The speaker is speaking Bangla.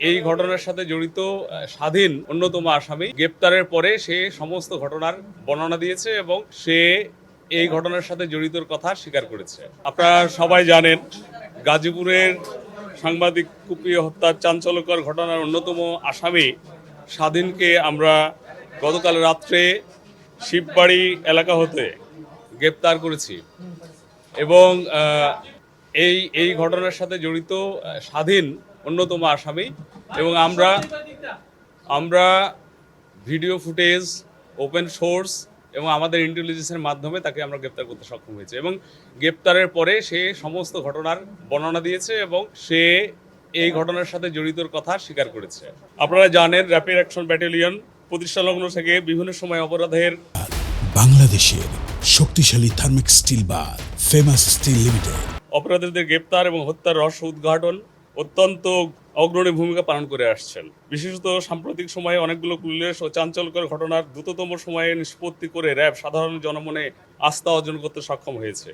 এই ঘটনার সাথে জড়িত স্বাধীন অন্যতম আসামি গ্রেপ্তারের পরে সে সমস্ত ঘটনার বর্ণনা দিয়েছে এবং সে এই ঘটনার সাথে জড়িতর কথা স্বীকার করেছে। আপনারা সবাই জানেন, গাজীপুরের সাংবাদিক কুপিয়ে হত্যার চাঞ্চল্যকর ঘটনার অন্যতম আসামি স্বাধীনকে আমরা গতকাল রাত্রে শিববাড়ি এলাকা হতে গ্রেপ্তার করেছি এবং এই ঘটনার সাথে জড়িত স্বাধীন অন্যতম আসামি এবং আমরা ভিডিও ফুটেজ, ওপেন সোর্স এবং আমাদের ইন্টেলিজেন্সের মাধ্যমে তাকে আমরা গ্রেপ্তার করতে সক্ষম হয়েছে এবং গ্রেপ্তারের পরে সে সমস্ত ঘটনার বর্ণনা দিয়েছে এবং সে এই ঘটনার সাথে জড়িতর কথা স্বীকার করেছে। আপনারা জানেন, র্যাপিড অ্যাকশন ব্যাটালিয়ন প্রতিষ্ঠালগ্ন থেকে বিভিন্ন সময় অপরাধের বাংলাদেশের শক্তিশালী থার্মিক স্টিল বার ফেমাস স্টিল লিমিটেড অপরাধীদের গ্রেপ্তার এবং হত্যার রহস্য উদ্ঘাটন অত্যন্ত অগ্রণী ভূমিকা পালন করে আসছেন। বিশেষত সাম্প্রতিক সময়ে অনেকগুলো ক্লুলেস ও চাঞ্চল্যকর ঘটনার দ্রুততম সময়ে নিষ্পত্তি করে র্যাব সাধারণ জনমনে আস্থা অর্জন করতে সক্ষম হয়েছে।